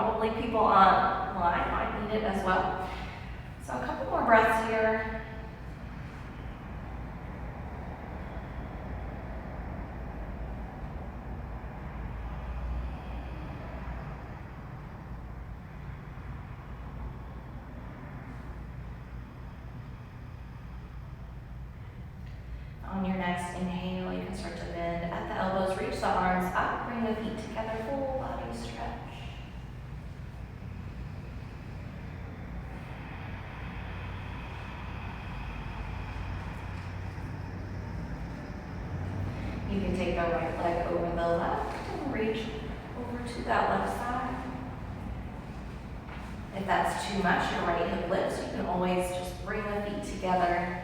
Probably people online might need it as well. So a couple more breaths here. On your next inhale, you can start to bend at the elbows, reach the arms up, bring the feet together, full body stretch. You can take the right leg over the left and reach over to that left side. If that's too much, your right hip lifts, you can always just bring the feet together.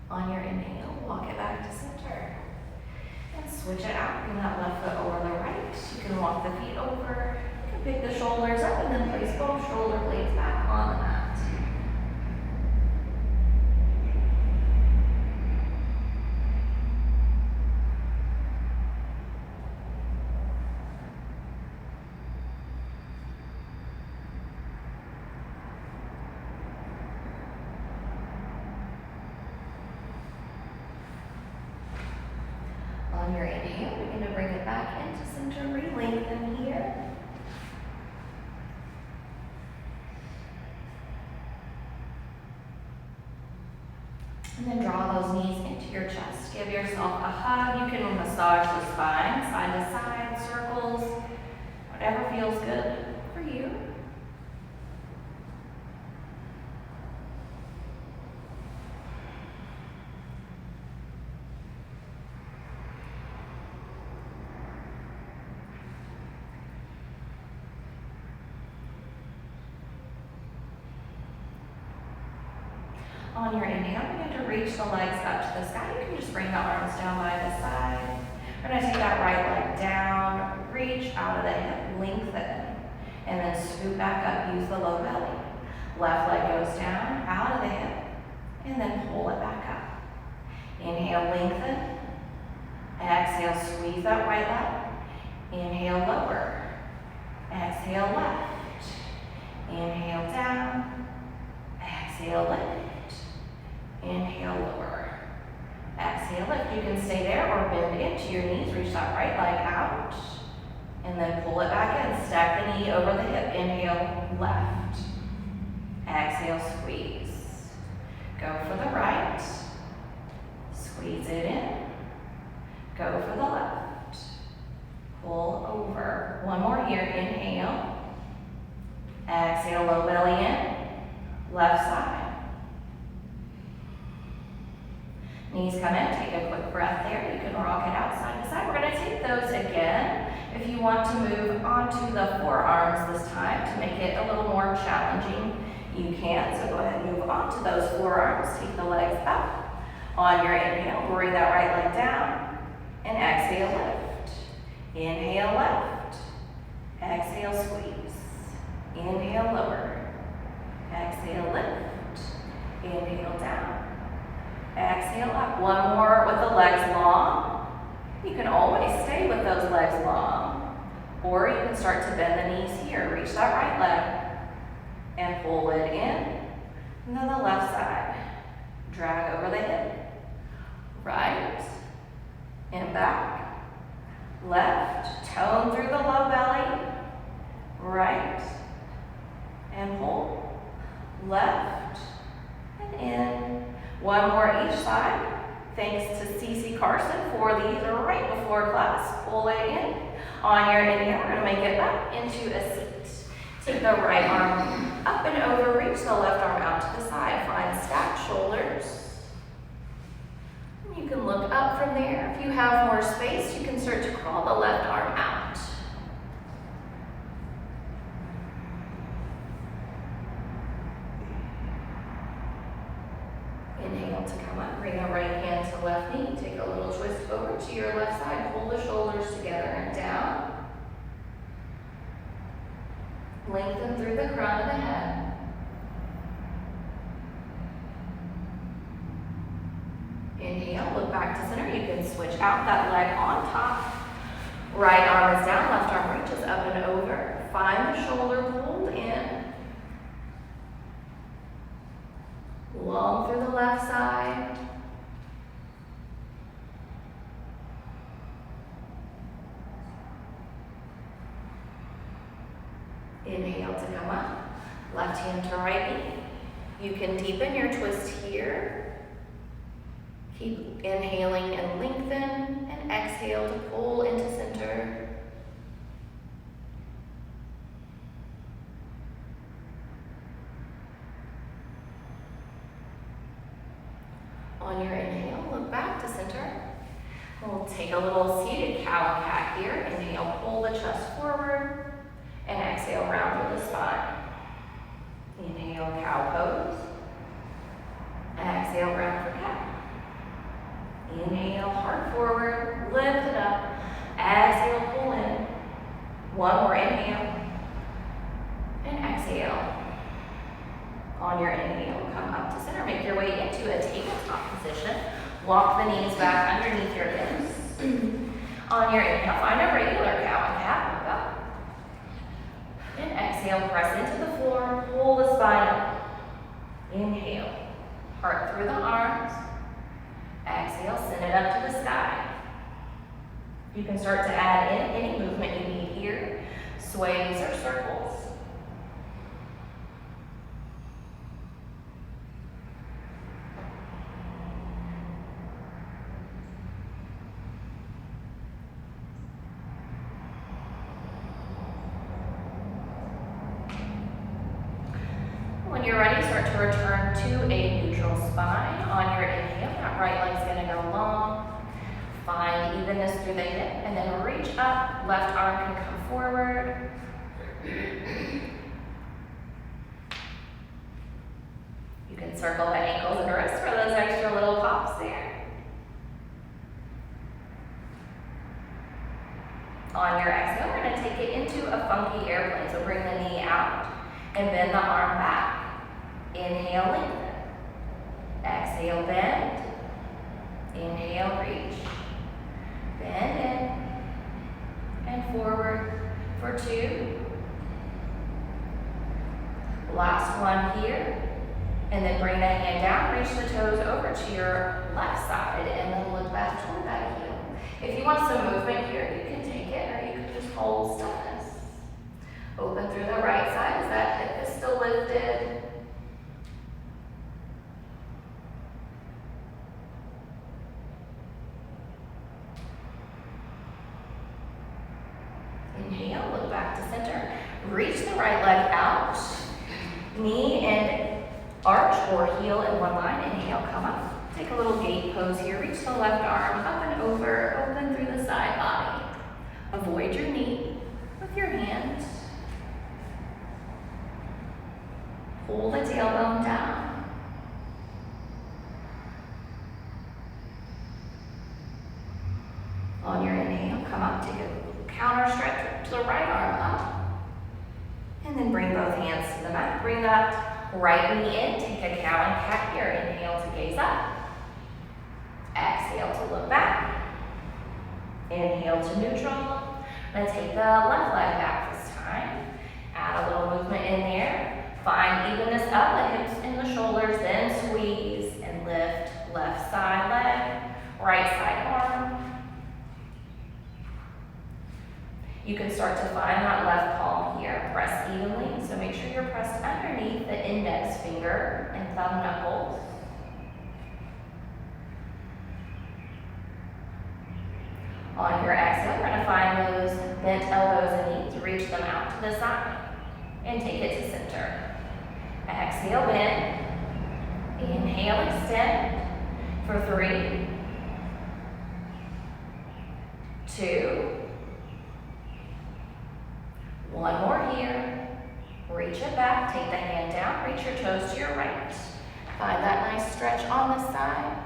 On your inhale, walk it back to center. And switch it out. Bring that left foot over the right. You can walk the feet over. You can pick the shoulders up and then place both shoulder blades back on the mat. On your inhale, you're going to bring it back into center, re-lengthen here. And then draw those knees into your chest. Give yourself a hug. You can massage the spine, side to side, circles, whatever feels good for you. On your inhale, you're going to reach the legs up to the sky. You can just bring the arms down by the side. We're going to take that right leg down, reach out of the hip, lengthen, and then scoot back up, use the low belly. Left leg goes down, out of the hip, and then pull it back up. Inhale, lengthen. Exhale, squeeze that right leg. Inhale, lower. Exhale, left. Inhale, down. Exhale, lift. Inhale, lower. Exhale, lift. You can stay there or bend into your knees. Reach that right leg out. And then pull it back in. Stack the knee over the hip. Inhale, left. Exhale, squeeze. Go for the right. Squeeze it in. Go for the left. Pull over. One more here. Inhale. Exhale, low belly in. Left side. Knees come in, take a quick breath there. You can rock it out side to side. We're going to take those again. If you want to move onto the forearms this time to make it a little more challenging, you can. So go ahead and move onto those forearms. Take the legs up. On your inhale, bring that right leg down. And exhale, lift. Inhale, left. Exhale, squeeze. Inhale, lower. Exhale, lift. Inhale, down. Exhale up. One more with the legs long. You can always stay with those legs long. Or you can start to bend the knees here. Reach that right leg and pull it in. And then the left side. Drag over the hip. Right and back. Left. Tone through the low belly. Right and pull. Left and in. One more each side. Thanks to Cece Carson for these right before class. Pull it in. On your inhale, we're going to make it up into a seat. Take the right arm up and over. Reach the left arm out to the side. Find stacked shoulders. You can look up from there. If you have more space, you can start to crawl the left arm out. Inhale to come up. Bring the right hand to left knee. Take a little twist over to your left side. Pull the shoulders together and down. Lengthen through the crown of the head. switch out that leg on top. Right arm is down, left arm reaches up and over. Find the shoulder pulled in. Long through the left side. Inhale to come up. Left hand to right knee. You can deepen your twist here. Keep inhaling and lengthen, and exhale to pull into center. On your inhale, look back to center. We'll take a little seated cow and cat here. Inhale, pull the chest forward, and exhale, round through the spine. Inhale, cow pose. Exhale, round for cat. Inhale, heart forward, lift it up. Exhale, pull in. One more inhale. And exhale. On your inhale, come up to center. Make your way into a tabletop position. Walk the knees back underneath your hips. On your inhale, find a regular cow and cat. Look up. And exhale, press into the floor. Pull the spine up. Inhale. Heart through the arms. Exhale, send it up to the sky. You can start to add in any movement you need here, sways or circles. When you're ready, start to return to a neutral spine. On your inhale, that right leg's gonna go long. Find evenness through the hip, and then reach up. Left arm can come forward. You can circle the ankles and wrists for those extra little pops there. On your exhale, we're gonna take it into a funky airplane. So bring the knee out and bend the arm back. Inhale, lengthen. Exhale, bend. Inhale, reach. Bend in. And forward for 2. Last one here. And then bring the hand down, reach the toes over to your left side, and then look back toward that heel. If you want some movement here, you can take it, or you can just hold stillness. Open through the right side as that hip is still lifted. Inhale, look back to center. Reach the right leg out. Knee and arch or heel in one line. Inhale, come up. Take a little gate pose here. Reach the left arm up and over. Open through the side body. Avoid your knee with your hand. Pull the tailbone down. On your inhale, come up. Take a counter stretch to the right arm up. And then bring both hands to the mat. Bring that right knee in. Take a cow and cat here. Inhale to gaze up. Exhale to look back. Inhale to neutral. Then take the left leg back this time. Add a little movement in there. Find evenness up, the hips and the shoulders. Then squeeze and lift. Left side leg. Right side arm. You can start to find that left palm here. Press evenly, so make sure you're pressed underneath the index finger and thumb knuckles. On your exhale, we're gonna find those bent elbows and knees. Reach them out to the side and take it to center. Exhale, bend. Inhale, extend for 3, 2, 1 more here. Reach it back, take the hand down, reach your toes to your right. Find that nice stretch on the side.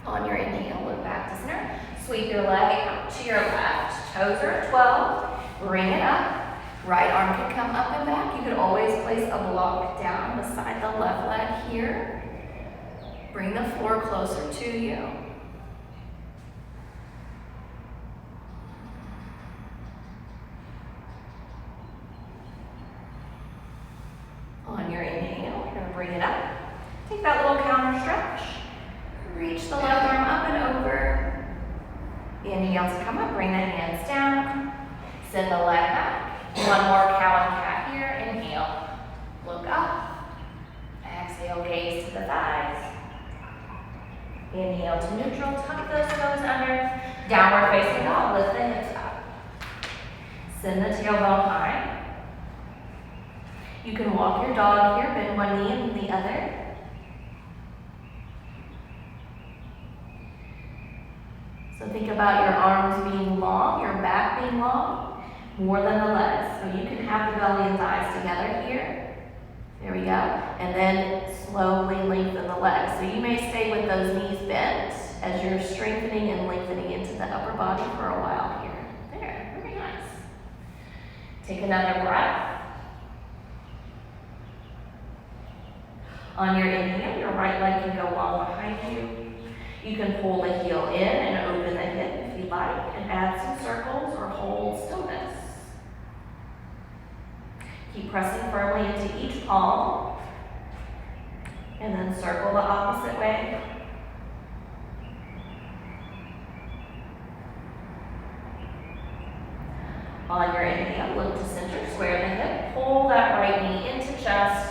On your inhale, look back to center. Sweep your leg out to your left. Toes are at 12. Bring it up. Right arm can come up and back. You can always place a block down beside the left leg here. Bring the floor closer to you. On your inhale, you're going to bring it up. Take that little counter stretch. Reach the left arm up and over. Inhale to come up, bring the hands down. Send the leg back. One more cow and cat here. Inhale, look up. Exhale, gaze to the thighs. Inhale to neutral, tuck those toes under. Downward facing dog, lift the hips up. Send the tailbone high. You can walk your dog here, bend one knee and the other. So think about your arms being long, your back being long, more than the legs. So you can have the belly and thighs together here. There we go. And then slowly lengthen the legs. So you may stay with those knees bent as you're strengthening and lengthening into the upper body for a while here. There, very nice. Take another breath. On your inhale, your right leg can go long behind you. You can pull the heel in and open the hip if you like, and add some circles or hold stillness. Keep pressing firmly into each palm, and then circle the opposite way. On your inhale, look to center, square the hip, pull that right knee into chest,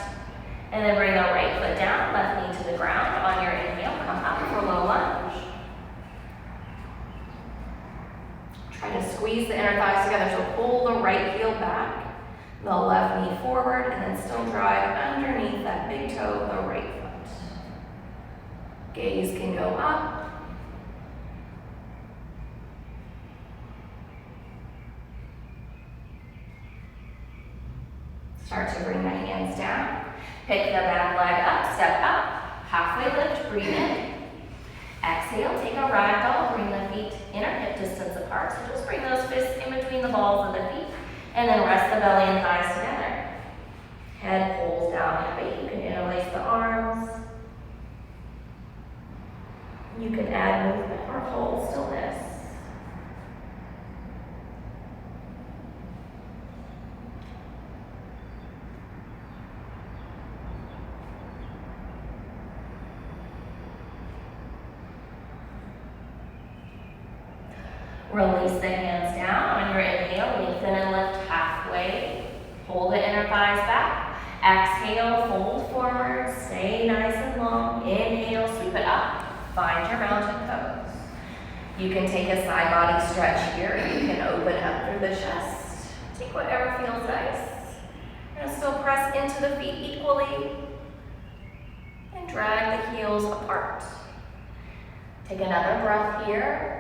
and then bring the right foot down, left knee to the ground. On your inhale, come up for a low lunge. Try to squeeze the inner thighs together, so pull the right heel back, the left knee forward, and then still drive underneath that big toe of the right foot. Gaze can go up. Start to bring the hands down. Pick the back leg up, step up, halfway lift, breathe in. Exhale, take a ragdoll, bring the feet inner hip distance apart. So just bring those fists in between the balls of the feet, and then rest the belly and thighs together. Head pulls down heavy. You can interlace the arms. You can add movement or hold stillness. Release the hands down. On your inhale, lengthen and lift halfway. Pull the inner thighs back. Exhale, fold forward. Stay nice and long. Inhale, sweep it up. Find your mountain pose. You can take a side body stretch here. You can open up through the chest. Take whatever feels nice. You're going to still press into the feet equally. And drag the heels apart. Take another breath here.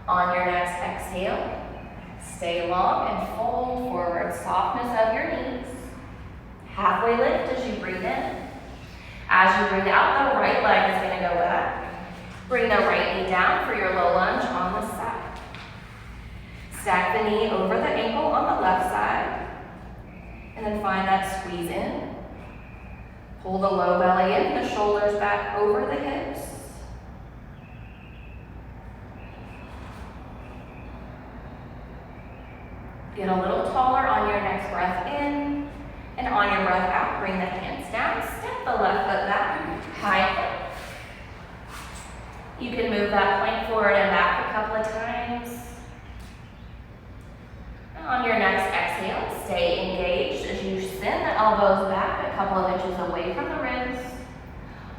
On your next exhale, stay long and fold forward. Softness of your knees. Halfway lift as you breathe in. As you breathe out, the right leg is going to go back. Bring the right knee down for your low lunge on the side. Stack the knee over the ankle on the left side. And then find that squeeze in. Pull the low belly in, the shoulders back over the hips. Get a little taller on your next breath in, and on your breath out, bring the hands down, step the left foot back, high plank. You can move that plank forward and back a couple of times. And on your next exhale, stay engaged as you send the elbows back a couple of inches away from the ribs.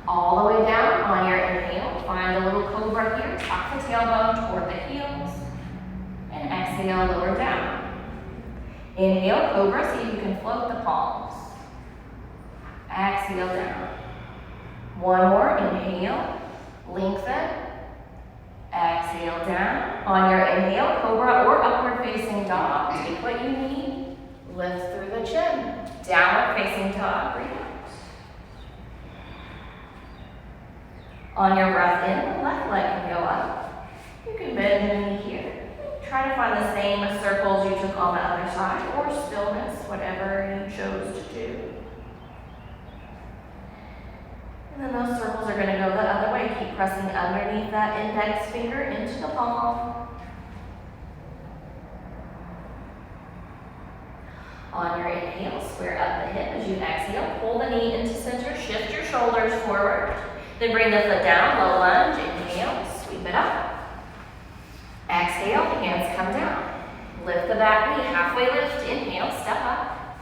All the way down on your inhale, find a little cobra here, tuck the tailbone toward the heels, and exhale, lower down. Inhale, cobra, see if you can float the palms. Exhale down. One more, inhale, lengthen. Exhale down. On your inhale, cobra or upward facing dog. Take what you need, lift through the chin. Downward facing dog, breathe out. On your breath in, the left leg can go up. You can bend the knee here. Try to find the same circles you took on the other side, or stillness, whatever you chose to do. And then those circles are going to go the other way. Keep pressing underneath that index finger into the palm. On your inhale, square up the hip. As you exhale, pull the knee into center, shift your shoulders forward. Then bring the foot down, low lunge, inhale, sweep it up. Exhale, hands come down. Lift the back knee, halfway lift, inhale, step up.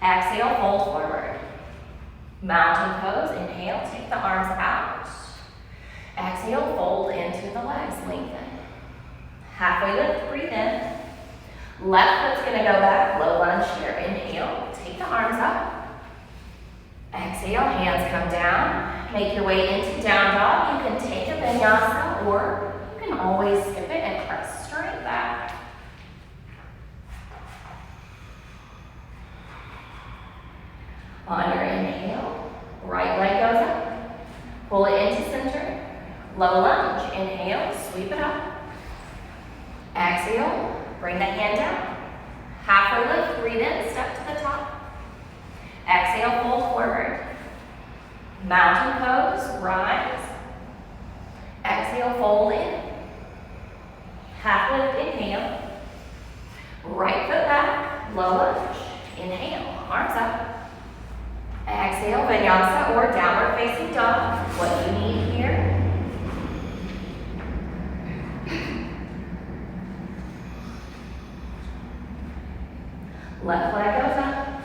Exhale, fold forward. Mountain pose, inhale, take the arms out. Exhale, fold into the legs, lengthen. Halfway lift, breathe in. Left foot's gonna go back, low lunge here, inhale, take the arms up. Exhale, hands come down. Make your way into down dog. You can take a vinyasa, or you can always skip it and press straight back. On your inhale, right leg goes up. Pull it into center. Low lunge, inhale, sweep it up. Exhale, bring the hand down. Halfway lift, breathe in, step to the top. Exhale, fold forward. Mountain pose, rise. Exhale, fold in. Half lift, inhale. Right foot back, low lunge. Inhale, arms up. Exhale, vinyasa or downward facing dog. What you need here. Left leg goes up.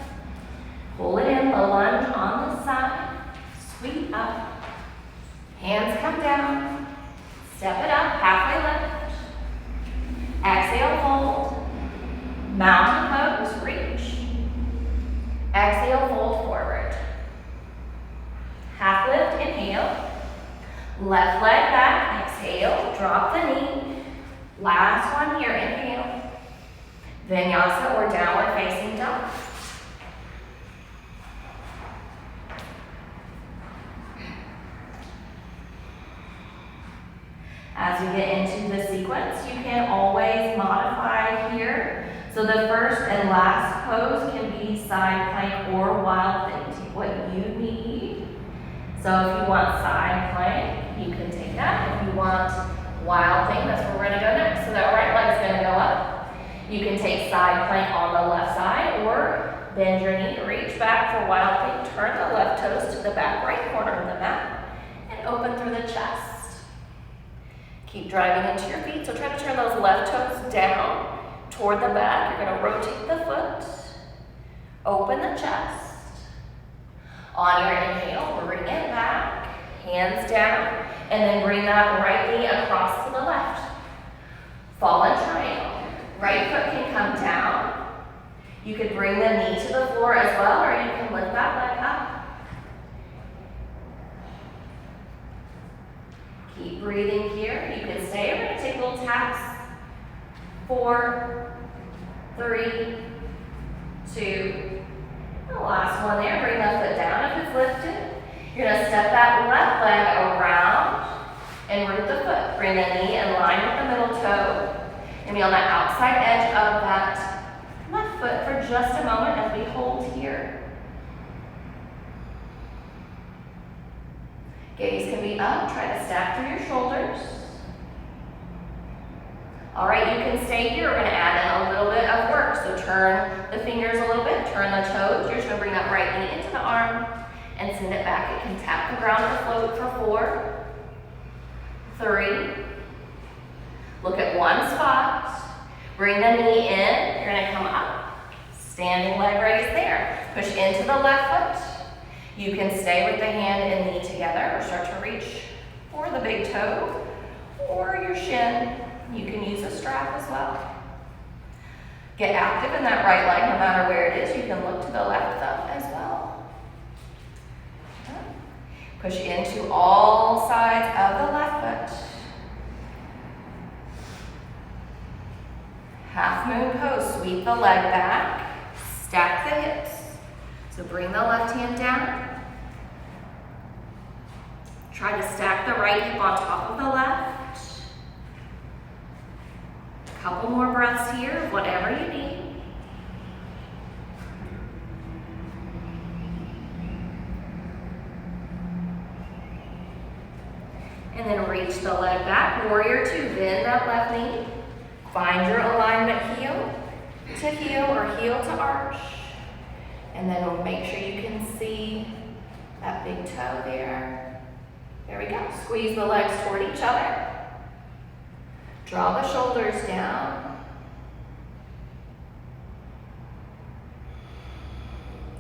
Pull it in, low lunge on the side. Sweep up. Hands come down. Step it up, halfway lift. Exhale, fold. Mountain pose, reach. Exhale, fold forward. Half lift, inhale. Left leg back, exhale, drop the knee. Last one here, inhale. Vinyasa or downward facing dog. As we get into the sequence, you can always modify here. So the first and last pose can be side plank or wild thing. Take what you need. So if you want side plank, you can take that. If you want wild thing, that's where we're going to go next. So that right leg's going to go up. You can take side plank on the left side, or bend your knee, reach back for wild thing, turn the left toes to the back right corner of the mat, and open through the chest. Keep driving into your feet, so try to turn those left toes down toward the back. You're gonna rotate the foot, open the chest. On your inhale, bring it back, hands down, and then bring that right knee across to the left. Fallen triangle. Right foot can come down. You could bring the knee to the floor as well, or you can lift that leg up. Keep breathing here. You can stay. We're going to take little taps. 4, 3, 2. The last one there. Bring that foot down if it's lifted. You're going to step that left leg around and root the foot. Bring the knee in line with the middle toe. And be on the outside edge of that left foot for just a moment as we hold here. Gaze can be up. Try to stack through your shoulders. All right, you can stay here. We're going to add in a little bit of work. So turn the fingers a little bit. Turn the toes. You're just going to bring that right knee into the arm and send it back. It can tap the ground or float for 4, 3. Look at one spot. Bring the knee in. You're going to come up. Standing leg raise there. Push into the left foot. You can stay with the hand and knee together, or start to reach for the big toe or your shin. You can use a strap as well. Get active in that right leg no matter where it is. You can look to the left thumb as well. Push into all sides of the left foot. Half moon pose, sweep the leg back, stack the hips. So bring the left hand down. Try to stack the right hip on top of the left. A couple more breaths here, whatever you need. And then reach the leg back, warrior two, bend that left knee. Find your alignment, heel to heel or heel to arch. And then we'll make sure you can see that big toe there. There we go. Squeeze the legs toward each other. Draw the shoulders down.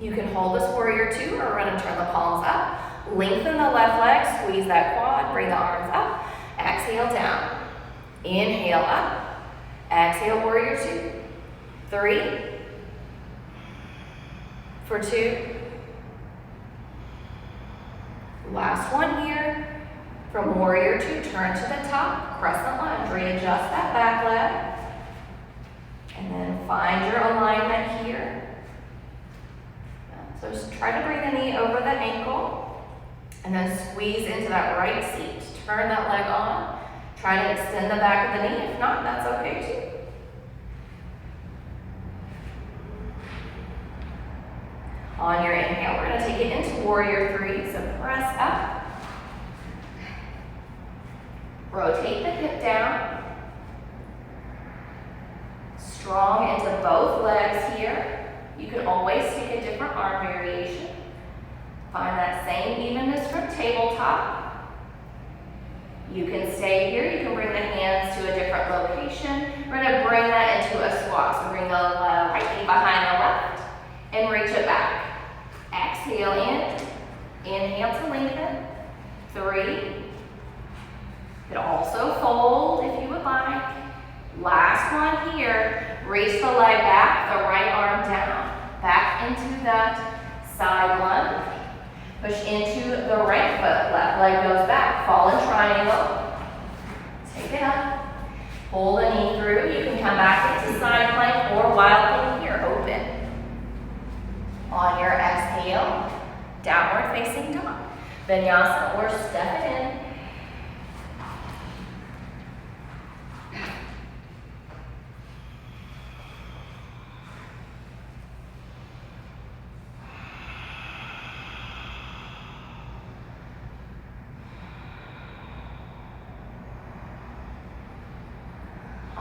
You can hold this warrior two or run and turn the palms up. Lengthen the left leg, squeeze that quad, bring the arms up. Exhale down. Inhale up. Exhale, warrior two. 3. For 2. Last one here. From warrior two, turn to the top, crescent lunge, readjust that back leg. And then find your alignment here. So just try to bring the knee over the ankle. And then squeeze into that right seat. Turn that leg on. Try to extend the back of the knee. If not, that's okay too. On your inhale, we're going to take it into warrior three. So press up. Rotate the hip down. Strong into both legs here. You can always take a different arm variation. Find that same evenness from tabletop. You can stay here. You can bring the hands to a different location. We're going to bring that into a squat. So bring the right knee behind the left and reach it back. Exhale in. Inhale to lengthen. 3. You can also fold if you would like. Last one here. Reach the leg back, the right arm down. Back into that side lunge. Push into the right foot, left leg goes back, fall in triangle. Take it up, pull the knee through. You can come back into side plank or wild thing here, open. On your exhale, downward facing dog. Vinyasa or step it in.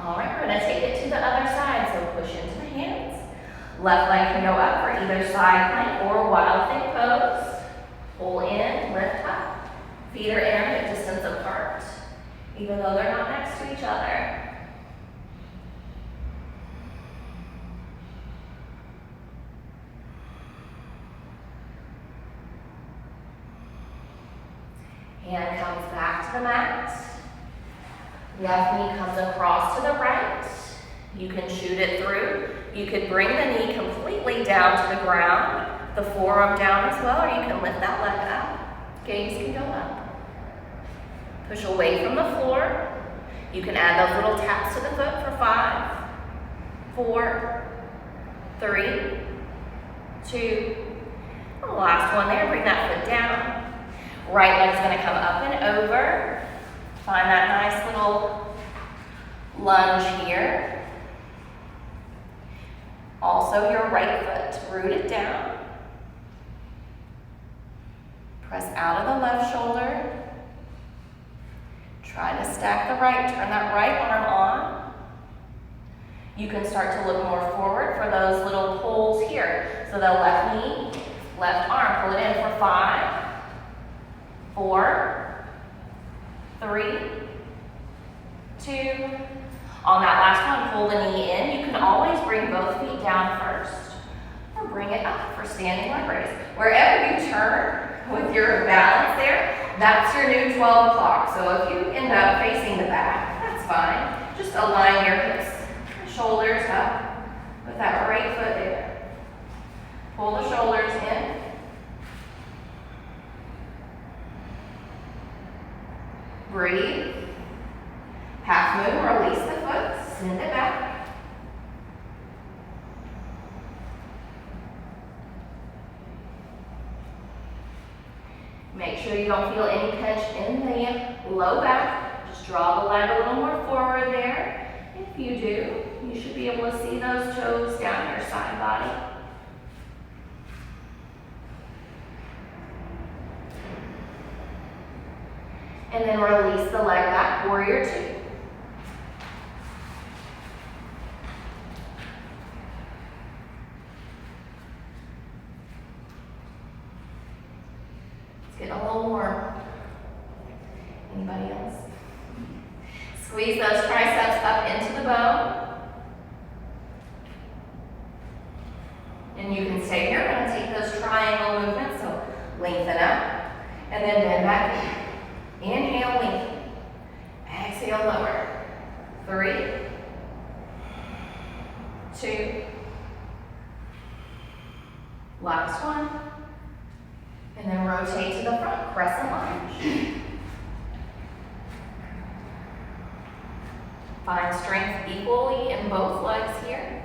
All right, we're going to take it to the other side, so push into the hands. Left leg can go up for either side plank or wild thing pose. Pull in, lift up. Feet are inner hip distance apart, even though they're not next to each other. Hand comes back to the mat. Left knee comes across to the right. You can shoot it through. You could bring the knee completely down to the ground, the forearm down as well, or you can lift that leg up. Gaze can go up. Push away from the floor. You can add those little taps to the foot for 5, 4, 3, 2. The last one there, bring that foot down. Right leg's gonna come up and over. Find that nice little lunge here. Also your right foot, root it down. Press out of the left shoulder. Try to stack the right, turn that right arm on. You can start to look more forward for those little pulls here. So the left knee, left arm, pull it in for 5, 4, 3, 2. On that last one, pull the knee in. You can always bring both feet down first or bring it up for standing leg raise. Wherever you turn with your balance there, that's your new 12 o'clock. So if you end up facing the back, that's fine. Just align your hips, shoulders up with that right foot there. Pull the shoulders in. Breathe. Half moon, release the foot, send it back. Make sure you don't feel any pinch in the low back. Just draw the leg a little more forward there. If you do, you should be able to see those toes down your side body. And then release the leg back, warrior two. It's getting a little warm. Anybody else? Squeeze those triceps up into the bone. And you can stay here. We're going to take those triangle movements, so lengthen up, and then bend back. Inhale, lengthen. Exhale, lower. 3, 2, last one. And then rotate to the front, crescent lunge. Find strength equally in both legs here.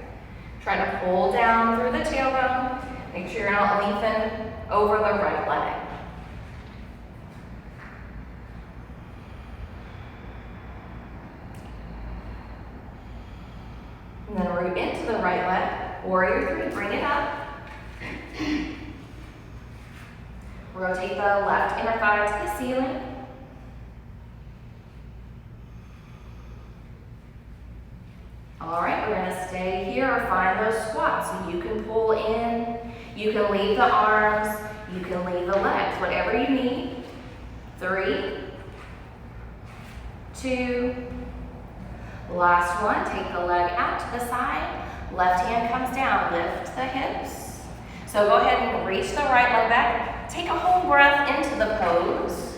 Try to pull down through the tailbone. Make sure you're not lengthened over the right leg. And then root into the right leg. Warrior 3, bring it up. Rotate the left inner thigh to the ceiling. All right, we're gonna stay here or find those squats. So you can pull in, you can leave the arms, you can leave the legs, whatever you need. 3, 2, last one. Take the leg out to the side. Left hand comes down, lift the hips. So go ahead and reach the right leg back. Take a whole breath into the pose.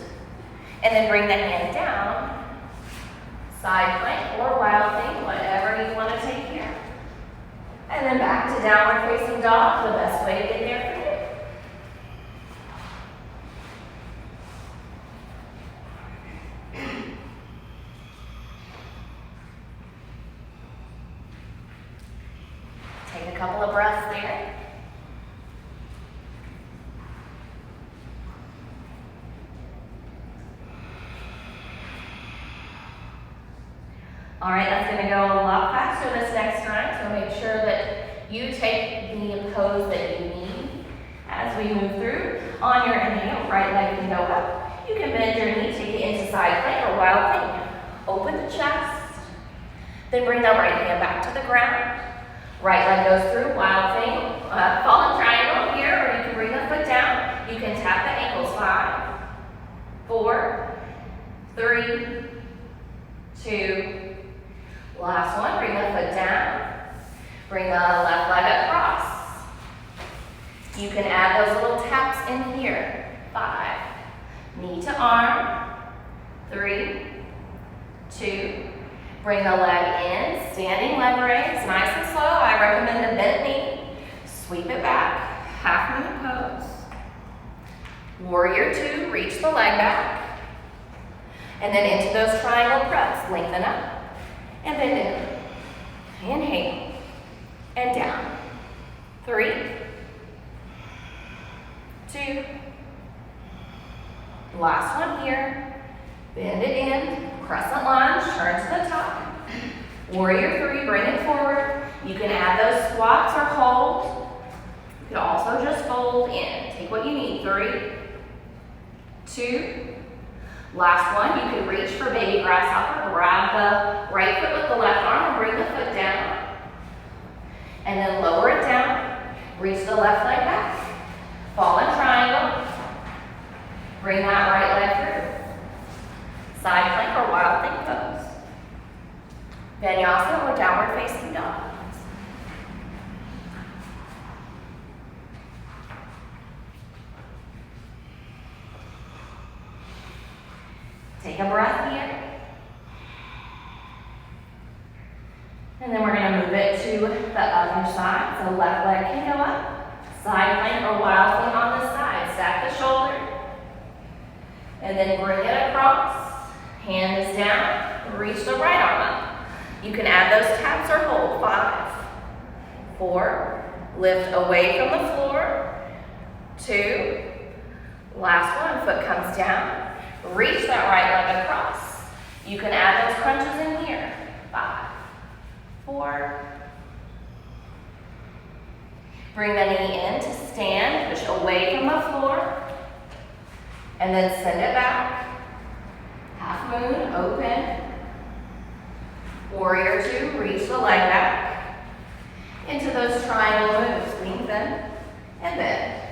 And then bring the hand down. Side plank or wild thing, whatever you want to take here. And then back to downward facing dog, the best way to get there for you. Take a couple of breaths there. All right, that's going to go a lot faster this next time, so make sure that you take the pose that you need as we move through. On your inhale, right leg can go up. You can bend your knee, take it into side plank or wild thing. Open the chest, then bring the right hand back to the ground. Right leg goes through, wild thing, fallen triangle here, or you can bring the foot down. You can tap the ankles, 5, 4, 3, 2, last one, bring the foot down. Bring the left leg across. You can add those little taps in here. 5, knee to arm. 3, 2, bring the leg in, standing leg raise, nice and slow. I recommend a bent knee. Sweep it back, half moon pose. Warrior 2, reach the leg back. And then into those triangle press, lengthen up. And bend in. Inhale. And down. 3, 2. Last one here. Bend it in. Crescent lunge. Turn to the top. Warrior 3. Bring it forward. You can add those squats or hold. You can also just fold in. Take what you need. 3, 2. Last one, you can reach for baby grasshopper. Grab the right foot with the left arm and bring the foot down. And then lower it down. Reach the left leg back. Fallen triangle. Bring that right leg through. Side plank or wild thing pose. Vinyasa or downward facing dog. Take a breath here. And then we're going to move it to the other side. So left leg can go up. Side plank or wild thing on the side. Stack the shoulder. And then bring it across. Hand is down. Reach the right arm up. You can add those taps or hold. 5, 4. Lift away from the floor. 2. Last one, foot comes down. Reach that right leg across. You can add those crunches in here. 5, 4. Bring the knee in to stand, push away from the floor, and then send it back. Half moon, open. Warrior 2, reach the leg back into those triangle moves. Lengthen and bend.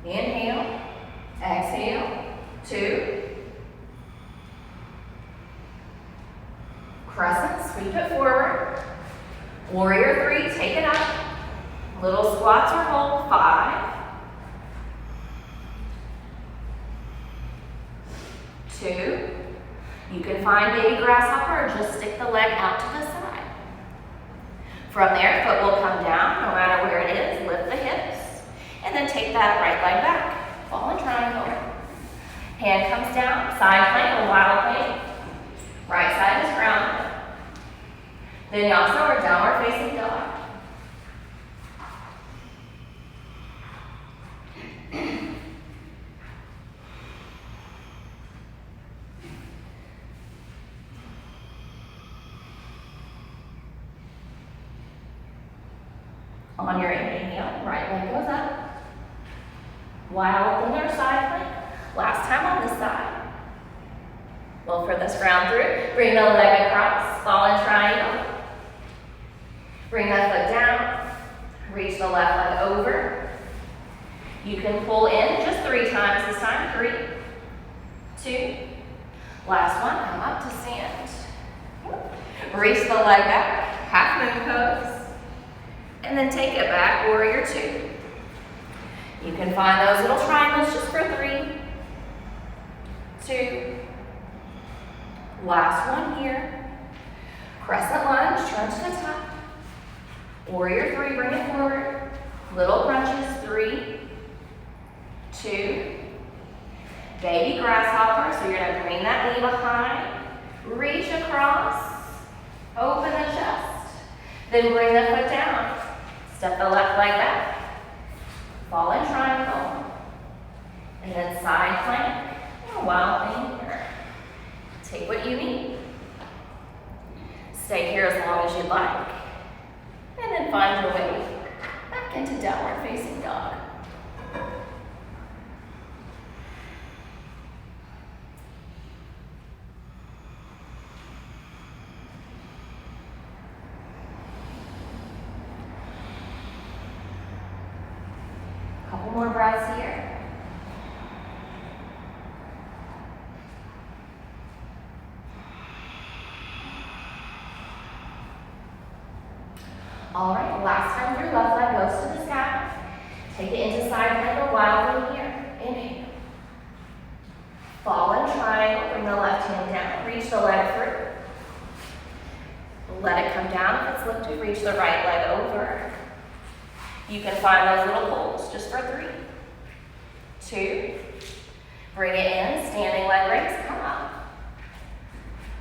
Inhale, exhale, 2. Crescent, sweep it forward. Warrior 3, take it up. Little squats or hold, 5, 2. You can find baby grasshopper or just stick the leg out to the side. From there, foot will come down, no matter where it is. Lift the hips, and then take that right leg back. Fallen triangle. Hand comes down, side plank or wild plank. Right side is grounded. Vinyasa or downward facing dog. On your inhale, right leg goes up. Wild inner side plank. Last time on this side. Well, for this round through, bring the leg across, fallen triangle. Bring that foot down. Reach the left leg over. You can pull in just 3 times this time. 3, 2. Last one, come up to stand. Reach the leg back, half moon pose. And then take it back, warrior 2. You can find those little triangles just for 3, 2. Last one here. Crescent lunge, turn to the top. Warrior 3, bring it forward. Little crunches, 3, 2. Baby grasshopper, so you're gonna bring that knee behind. Reach across, open the chest. Then bring the foot down. Step the left leg back. Fallen triangle. And then side plank. Or wild thing here. Take what you need. Stay here as long as you'd like. And then find your way back into downward facing dog. Couple more breaths here. All right, last time through, left leg goes to the sky. Take it into side plank or wild in here. Inhale. Fallen triangle, bring the left hand down. Reach the leg through. Let it come down. If it's lifted, reach the right leg over. You can find those little holds just for 3, 2. Bring it in, standing leg raise, come up.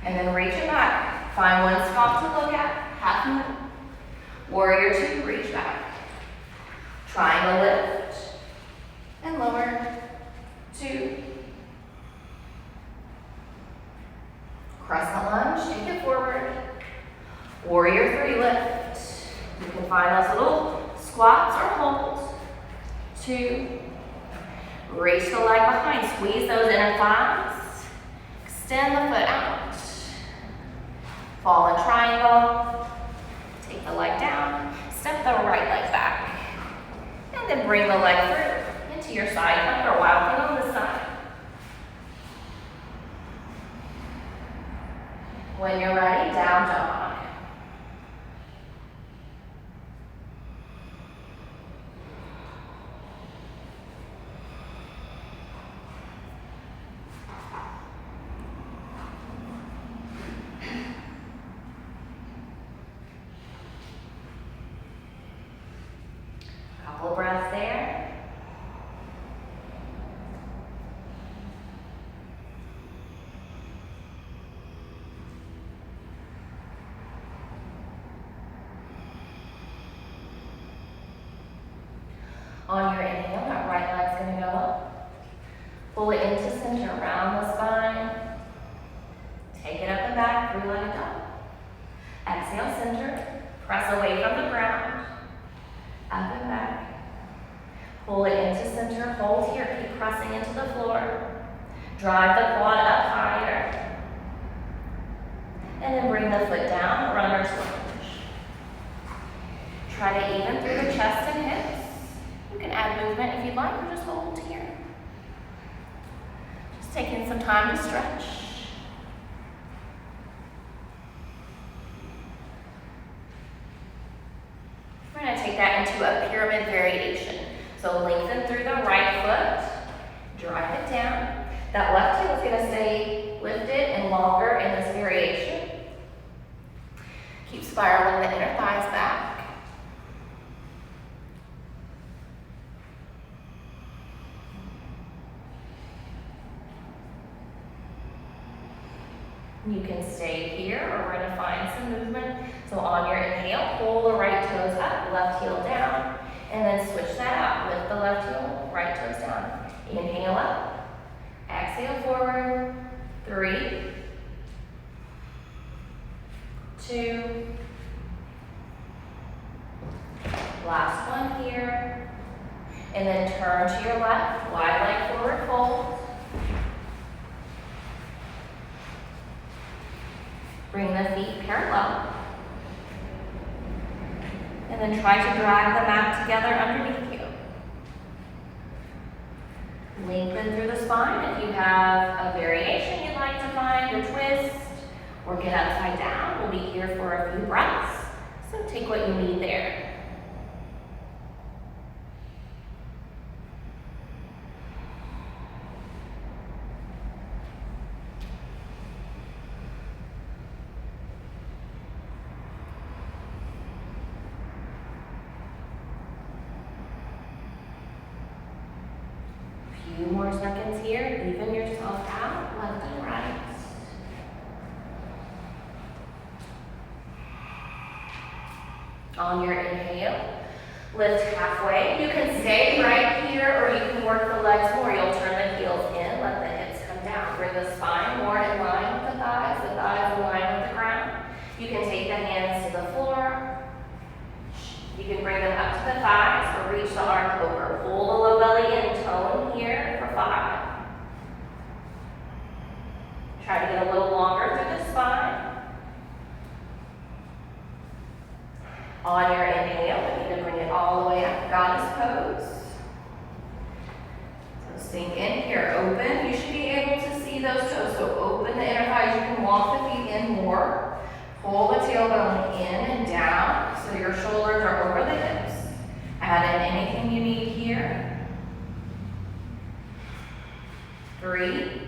And then reach it back. Find one spot to look at, half moon. Warrior 2, reach back. Triangle lift. And lower. 2. Crescent lunge, take it forward. Warrior 3, lift. You can find those little squats or holds. 2. Reach the leg behind. Squeeze those inner thighs. Extend the foot out. Fallen triangle. Take the leg down. Step the right leg back. And then bring the leg through into your side plank or wild thing on this side. When you're ready, down dog. Couple breaths there. On your inhale, that right leg's gonna go up. Pull it into center, round the spine. Take it up and back, three-legged dog. Exhale, center. Press away from the ground. Up and back. Pull it into center, hold here, keep pressing into the floor. Drive the quad up higher. And then bring the foot down, runner's lunge. Try to even through the chest and hips. You can add movement if you'd like, or just hold here. Just taking some time to stretch. We're going to take that into a pyramid variation. So lengthen through the right foot, drive it down. That left heel is going to stay lifted and longer in this variation. Keep spiraling the inner thighs back. You can stay here, or we're going to find some movement. So on your inhale, pull the right toes up, left heel down, and then switch that out. Lift the left heel, right toes down. Inhale up, exhale forward, 3, 2, last one here, and then turn to your left, wide leg forward fold. Bring the feet parallel. And then try to drag the mat together underneath you. Lengthen through the spine. If you have a variation you'd like to find, a twist, or get upside down, we'll be here for a few breaths. So take what you need there. Few more seconds here, even yourself out, left and right. On your inhale, lift halfway. You can stay right here, or you can work the legs more. You'll turn the heels in, let the hips come down. Bring the spine more in line with the thighs in line with the ground. You can take the hands to the floor. You can bring them up to the thighs or reach the arms over. Pull the low belly in, tone here for 5. Try to get a little longer through the spine. On your inhale, you need to bring it all the way up, goddess pose. So sink in here, open. You should be able to see those toes. So open the inner thighs. You can walk the feet in more. Pull the tailbone in and down so your shoulders are over the hips. Add in anything you need here. 3.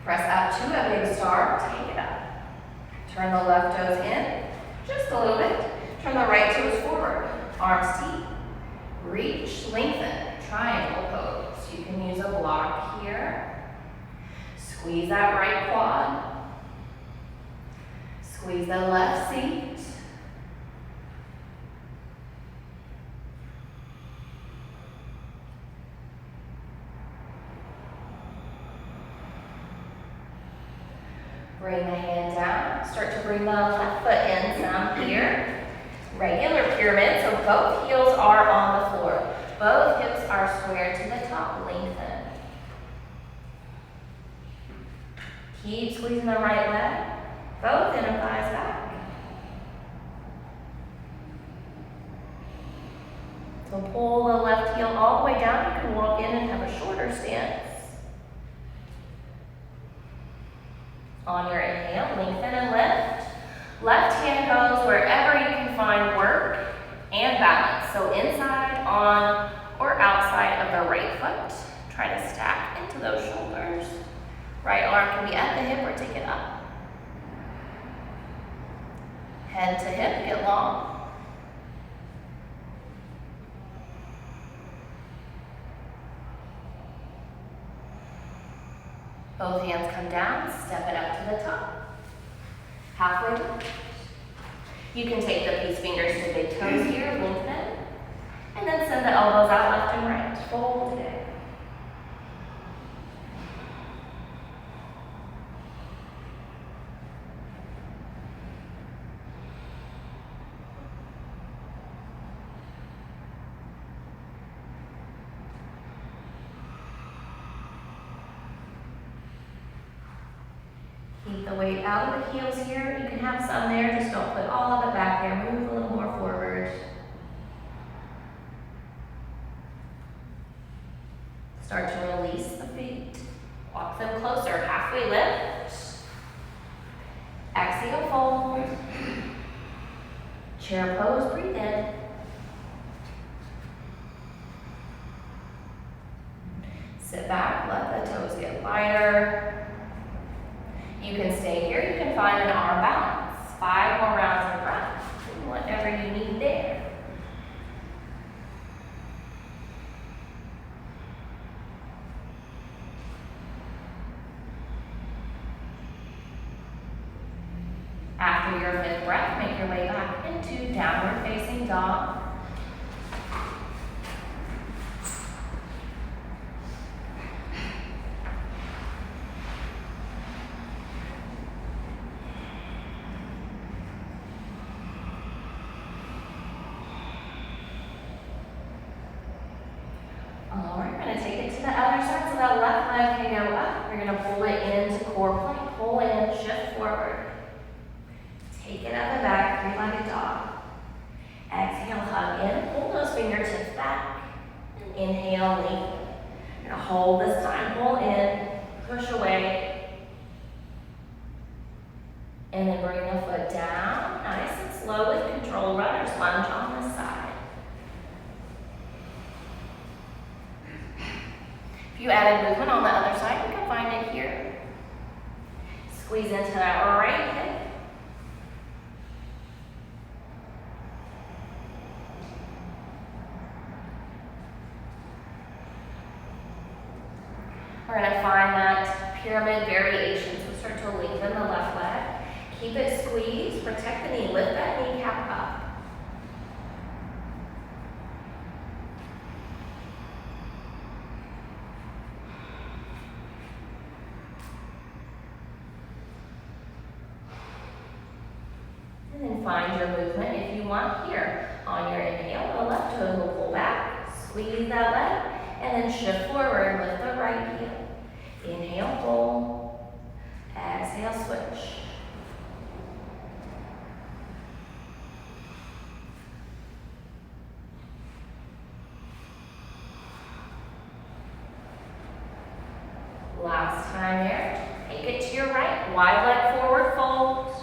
Press up to a big star, take it up. Turn the left toes in, just a little bit. Turn the right toes forward. Arms deep. Reach, lengthen, triangle pose. You can use a block here. Squeeze that right quad. Squeeze the left seat. Bring the hand down. Start to bring the left foot in some here. Regular pyramid, so both heels are on the floor. Both hips are squared to the top. Lengthen. Keep squeezing the right leg. Both inner thighs back. So pull the left heel all the way down. You can walk in and have a shorter stance. On your inhale, lengthen and lift. Left hand goes wherever you can find work and balance. So inside, on, or outside of the right foot. Try to stack into those shoulders. Right arm can be at the hip or take it up. Head to hip, get long. Both hands come down, step it up to the top. Halfway down. You can take the peace fingers to big toes here, lengthen it. Keep the weight out of the heels here. You can have some there, just don't put all of it back there. Move a little more forward. Start to release the feet. Walk them closer, halfway lift. Exhale, fold. Chair pose, breathe in. Sit back, let the toes get lighter. You can stay here, you can find an arm balance. 5 more rounds of breath, whatever you need there. After your 5th breath, make your way back into downward facing dog. Alright, we're going to take it to the other side so that left leg can go up. You're going to pull it into core plank. Pull in, shift forward. Take it up and back, 3-legged dog. Exhale, hug in, pull those fingertips back. Inhale, lean. You're gonna hold this time, pull in, push away. And then bring the foot down, nice and slow with control. Runner's lunge on this side. If you added movement on the other side, you can find it here. Squeeze into that right hip. We're going to find that pyramid variation. So start to lengthen the left leg. Keep it squeezed. Protect the knee. Lift that kneecap up. And then find your movement if you want here. On your inhale, the left toe will pull back. Squeeze that leg. And then shift forward with the right heel. Inhale, pull. Exhale, switch. Last time here. Take it to your right. Wide leg forward, fold.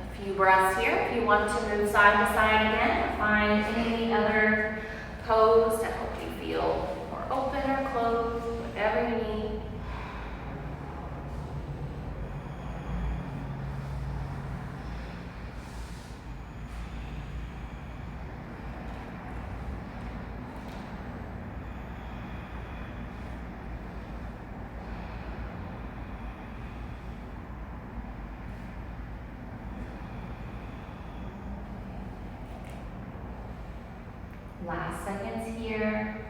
A few breaths here. If you want to move side to side again, or find any other pose to help you feel more open or closed, whatever you need. Last seconds here.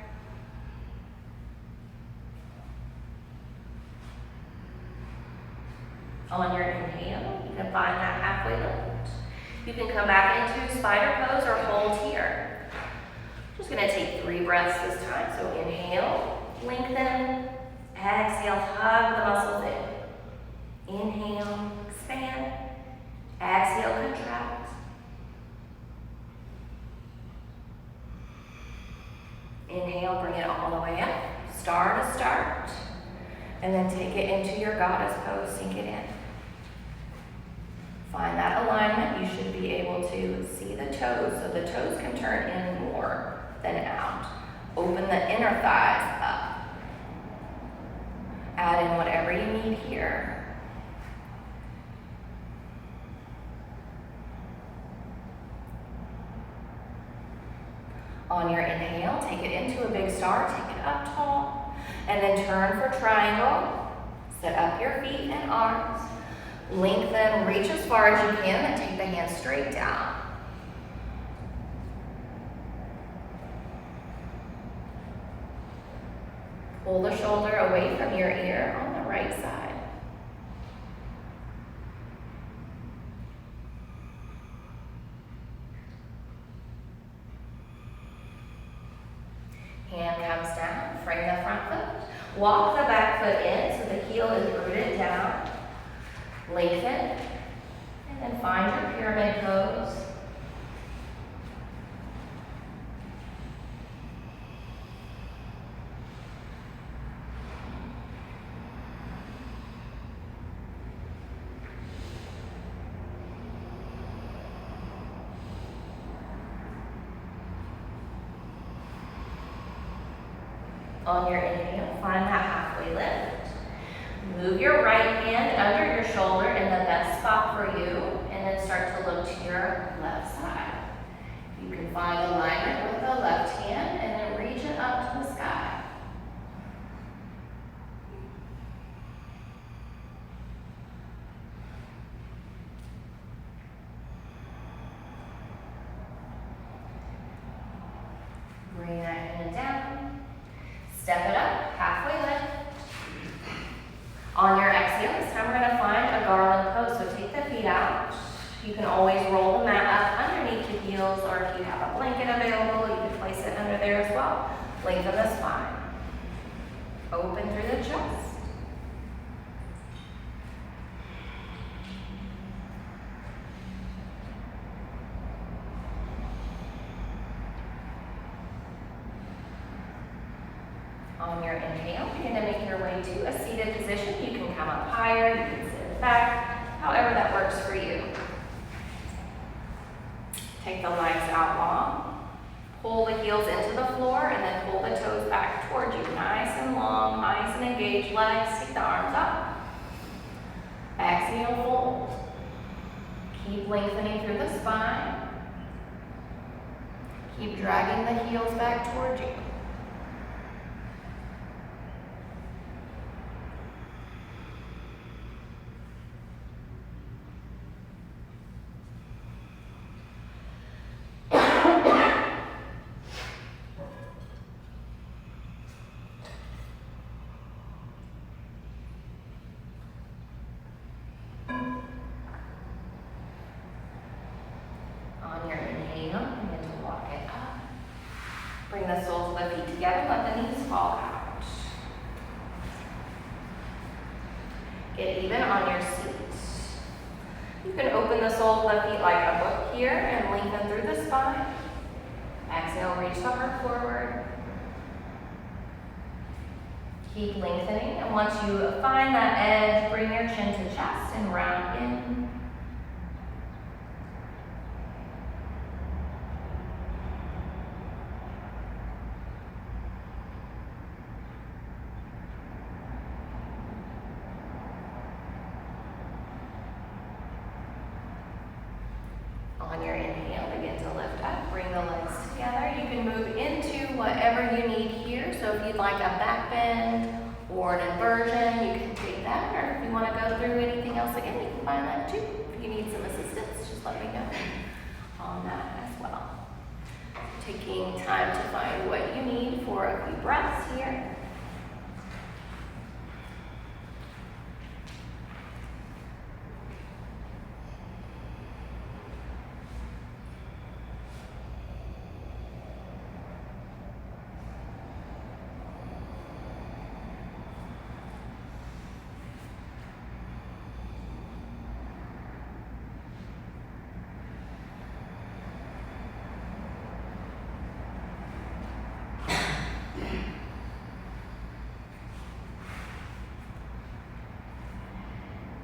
On your inhale, you can find that halfway lift. You can come back into spider pose or hold here. Just going to take 3 breaths this time. So inhale, lengthen. Exhale, hug the muscles in. Inhale, expand. Exhale, contract. Inhale, bring it all the way up. Star to start. And then take it into your goddess pose, sink it in. Find that alignment. You should be able to see the toes, so the toes can turn in more than out. Open the inner thighs up. Add in whatever you need here. On your inhale, take it into a big star, take it up tall, and then turn for triangle. Set up your feet and arms. Lengthen, reach as far as you can, and take the hands straight down. Pull the shoulder away from your ear on the right side. Hand comes down, frame the front foot. Walk the back foot in so the heel is rooted down. Lengthen, and then find your pyramid pose. On your inhale, find that halfway lift. Move your right hand under your shoulder in the best spot for you, and then start to look to your left side. You can find alignment with the left hand, and then reach it up to the sky. Bring that hand down. Step it up, halfway lift. On your exhale, this time we're going to find a garland pose. So take the feet out. You can always roll the mat up underneath the heels, or if you have a blanket available, you can place it under there as well. Lengthen the spine. Open through the chest. On your inhale, you're going to make your way to a seated position. You can come up higher, you can sit back, however that works for you. Take the legs out long. Pull the heels into the floor and then pull the toes back towards you. Nice and long, nice and engaged legs. Take the arms up. Exhale, fold. Keep lengthening through the spine. Keep dragging the heels back towards you. On your inhale, begin to walk it up. Bring the soles of the feet together, let the knees fall out. Get even on your seat. You can open the soles of the feet like a book here and lengthen through the spine. Exhale, reach the heart forward. Keep lengthening, and once you find that edge, bring your chin to chest and round in. On your inhale, begin to lift up, bring the legs together. You can move into whatever you need here. So if you'd like a back bend or an inversion, you can take that. Or if you want to go through anything else again, you can find that too. If you need some assistance, just let me know on that as well. Taking time to find what you need for a few breaths here.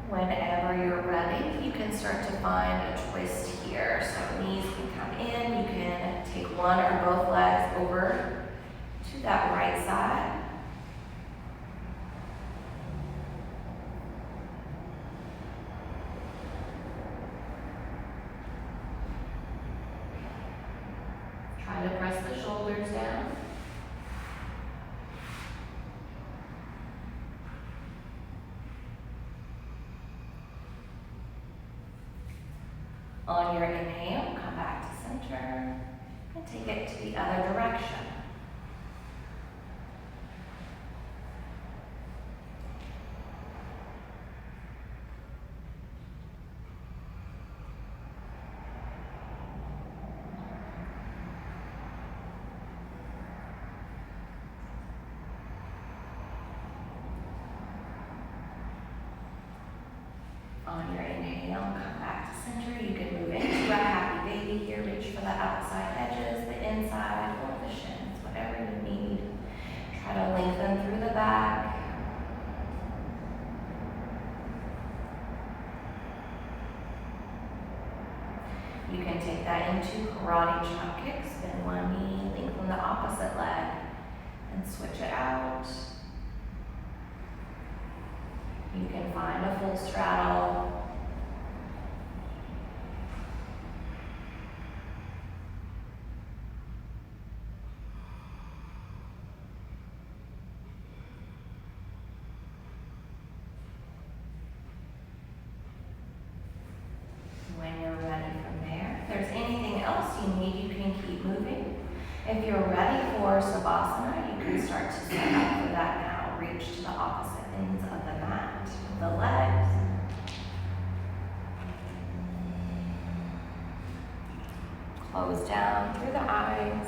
Whenever you're ready, you can start to find a twist here. So knees can come in, you can take one or both legs over to that right side. Try to press the shoulders down. On your inhale, come back to center and take it to the other direction. On your inhale, come back to center. You can move into a happy baby here. Reach for the outside edges, the inside, or the shins, whatever you need. Try to lengthen through the back. You can take that into karate chop kicks. Bend one knee, lengthen the opposite leg, and switch it out. You can find a full straddle. When you're ready from there, if there's anything else you need, you can keep moving. If you're ready for Savasana, you can start to set up for that now. Reach to the opposite ends of the mat with the legs. Close down through the eyes.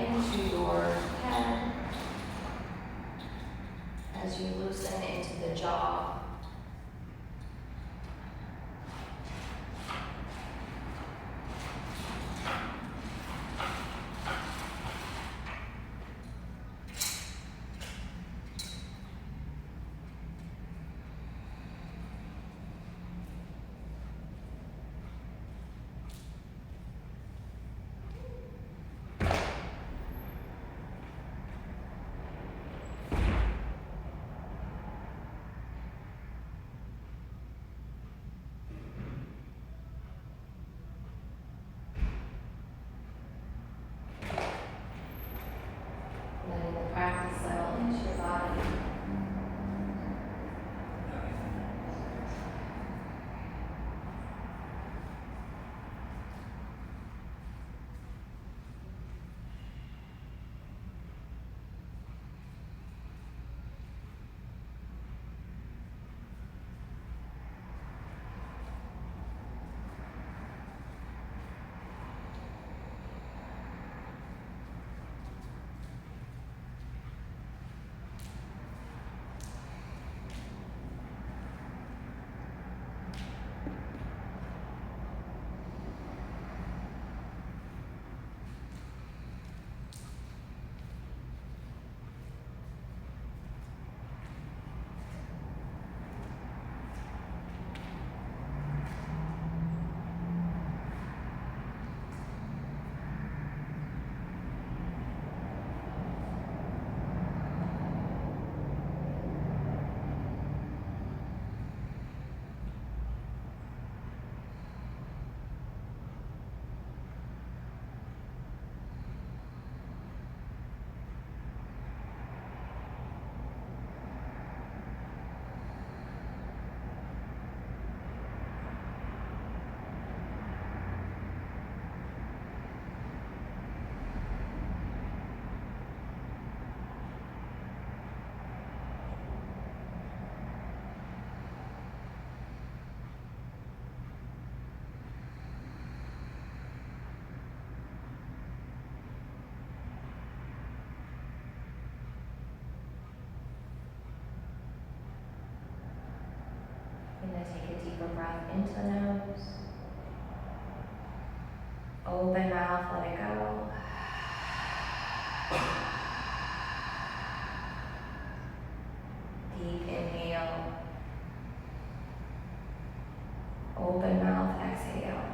Into your head as you loosen into the jaw. Letting the practice settle into your body. Take a deeper breath into the nose. Open mouth, let it go. Deep inhale. Open mouth, exhale.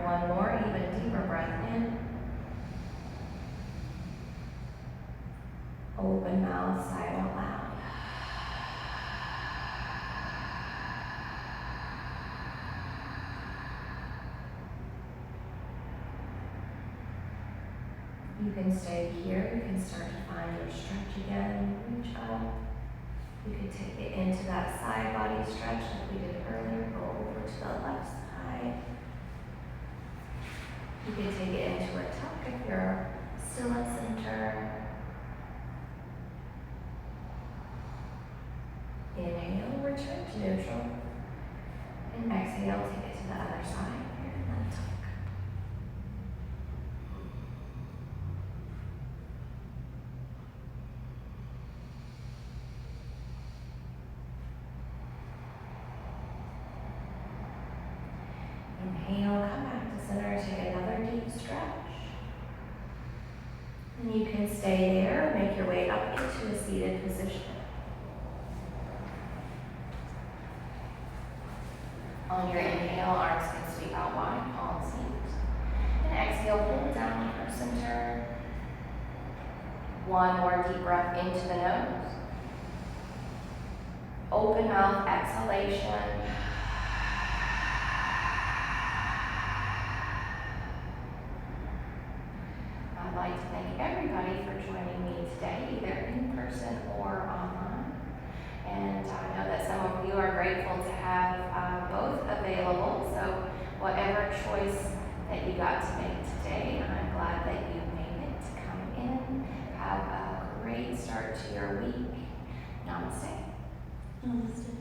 One more, even deeper breath in. Open mouth, sigh out loud. You can stay here. You can start to find your stretch again. Reach up. You can take it into that side body stretch like we did earlier. Go over to the left side. You can take it into a tuck if you're still at center. Inhale, return to neutral. And exhale, take it to the other side here in that tuck. Inhale, come back to center, take another deep stretch. And you can stay there, make your way up into a seated position. On your inhale, arms can sweep out wide, palms meet. And exhale, pull down for center. One more deep breath into the nose. Open mouth exhalation. I'd like to thank everybody for joining me today, either in person or online. And I know that some of you are grateful to have both available, so whatever choice that you got to make today, I'm glad that you made it to come in. Have a great start to your week. Namaste. Namaste.